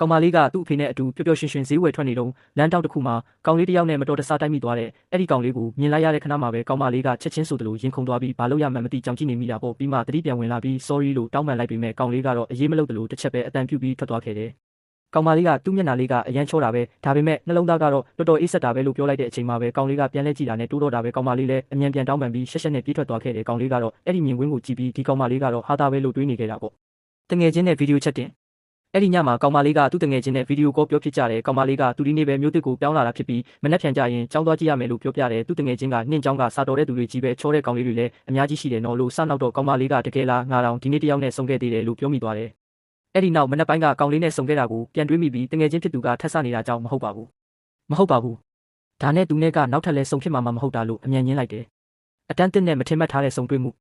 ကောင်မလေးကသူ့အဖေနဲ့အတူပျော်ပျော်ရွှင်ရွှင်ဈေးဝယ်ထွက်နေတော့လမ်းတောက်တစ်ခုမှာကောင်လေးတစ်ယောက်နဲ့မတော်တဆတိုက်မိသွားတဲ့အဲ့ဒီကောင်လေးကိုမြင်လိုက်ရတဲ့ခဏမှာပဲကောင်မလေးကချက်ချင်းဆိုသလိုရင်ခုန်သွားပြီးဘာလို့ရမှန်းမသိကြောင်ကြည့်နေမိတာပေါ့ပြီးမှတတိပြန်ဝင်လာပြီး sorry လို့တောင်းပန်လိုက်ပေမဲ့ကောင်လေးကတော့အေးမလုပ်သလိုတစ်ချက်ပဲအတန်ပြုတ်ပြီးထွက်သွားခဲ့တယ်ကောင်မလေးကသူ့မျက်နှာလေးကအရန်ချောတာပဲဒါပေမဲ့နှလုံးသားကတော့တော်တော်အေးဆက်တာပဲလို့ပြောလိုက်တဲ့အချိန်မှာပဲကောင်လေးကပြန်လဲကြည့်တာနဲ့တိုးတော့တာပဲကောင်မလေးလည်းအမြန်ပြန်တောင်းပန်ပြီးရှက်ရှက်နဲ့ပြေးထွက်သွားခဲ့တယ်ကောင်လေးကတော့အဲ့ဒီမြင်ကွင်းကိုကြည့်ပြီးဒီကောင်မလေးကတော့ဟာတာပဲလို့တွေးနေခဲ့တာပေါ့တငယ်ချင်းနဲ့ဗီဒီယိုချက်တင်အဲ့ဒီညမှာကောင်မလေးကသူ့တငယ်ချင်းနဲ့ဗီဒီယိုကောပြောဖြစ်ကြတယ်ကောင်မလေးကသူဒီနေ့ပဲမြို့သစ်ကိုပြောင်းလာတာဖြစ်ပြီးမနှက်ဖြန်ကြရင်ကြောင်းသွားကြည့်ရမယ်လို့ပြောပြတယ်သူ့တငယ်ချင်းကနှင့်ကြောင်းကစာတော်တဲ့သူတွေကြီးပဲချောတဲ့ကောင်လေးတွေလည်းအများကြီးရှိတယ်နော်လို့စနောက်တော့ကောင်မလေးကတကယ်လားငါတောင်ဒီနေ့တယောက်နဲ့ဆုံခဲ့သေးတယ်လို့ပြောမိသွားတယ်အဲ့ဒီနောက်မနှက်ပိုင်းကကောင်လေးနဲ့ဆုံခဲ့တာကိုပြန်တွေးမိပြီးတငယ်ချင်းဖြစ်သူကထပ်ဆနေတာကြောင့်မဟုတ်ပါဘူးဒါနဲ့သူနဲ့ကနောက်ထပ်လဲဆုံဖြစ်မှာမဟုတ်တာလို့အမြန်ညင်းလိုက်တယ်အတန်းတစ်နဲ့မထင်မှတ်ထားတဲ့ဆုံတွေ့မှု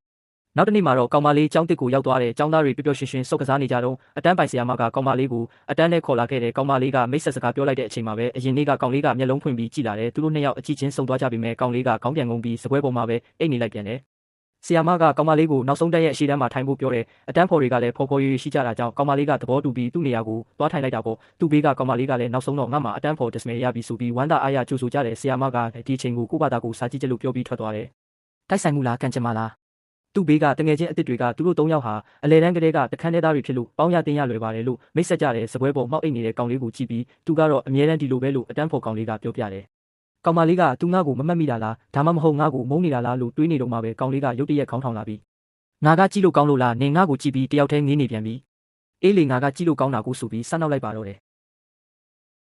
နောက်တစ်နေ့မှာတော့ကောင်မလေးကျောင်းတစ်ကိုရောက်သွားတယ်ကျောင်းသားတွေပျော်ပျော်ရွှင်ရွှင်စုပ်ကစားနေကြတော့အတန်းပိုင်ဆရာမကကောင်မလေးကိုအတန်းနဲ့ခေါ်လာခဲ့တယ်ကောင်မလေးကမိတ်ဆက်စကားပြောလိုက်တဲ့အချိန်မှာပဲအရင်နေ့ကကောင်လေးကမျက်လုံးဖွင့်ပြီးကြည့်လာတယ်သူတို့နှစ်ယောက်အကြည့်ချင်းဆုံသွားကြပြီမဲ့ကောင်လေးကခေါင်းပြန်ငုံပြီးစပွဲပေါ်မှာပဲအိတ်နေလိုက်ပြန်တယ်ဆရာမကကောင်မလေးကိုနောက်ဆုံးတက်ရဲ့အရှိတန်းမှာထိုင်ဖို့ပြောတယ်အတန်းဖော်တွေကလည်းဖော်ဖော်ရွရွရှိကြတာကြောင့်ကောင်မလေးကသဘောတူပြီးသူ့နေရာကိုသွားထိုင်လိုက်တာပေါ့သူ့ဘေးကကောင်မလေးကလည်းနောက်ဆုံးတော့ငါ့မှာအတန်းဖော်ဒစ်မယ်ရပြီဆိုပြီးဝမ်းသာအားရကြိုဆိုကြတယ်ဆရာမကဒီအချိန်ကိုကို့ဘာသာကိုစာကြည့်ချက်လို့ပြောပြီးထွက်သွားတယ်တိုက်ဆိုင်မှုလားကန်ချင်မလားသူ့ဘေးကတငယ်ချင်းအစ်စ်တွေကသူတို့၃ယောက်ဟာအလဲတန်းကလေးကတခန်းထဲသားတွေဖြစ်လို့ပေါင်းရတင်ရလွယ်ပါတယ်လို့မိတ်ဆက်ကြတယ်စပွဲပေါ်မှောက်အိတ်နေတဲ့ကောင်လေးကိုကြည့်ပြီးသူကတော့အမြဲတမ်းဒီလိုပဲလို့အတန်းဖော်ကောင်လေးကပြောပြတယ်ကောင်မလေးကသူငါ့ကိုမမှတ်မိတာလားဒါမှမဟုတ်ငါ့ကိုမုန်းနေတာလားလို့တွေးနေတော့မှပဲကောင်လေးကရုတ်တရက်ခေါင်းထောင်လာပြီးငါကကြည့်လို့ကောင်းလို့လားနင်ငါ့ကိုကြည့်ပြီးတယောက်တည်းငေးနေပြန်ပြီအေးလေငါကကြည့်လို့ကောင်းတာကိုဆိုပြီးစနောက်လိုက်ပါတော့တယ်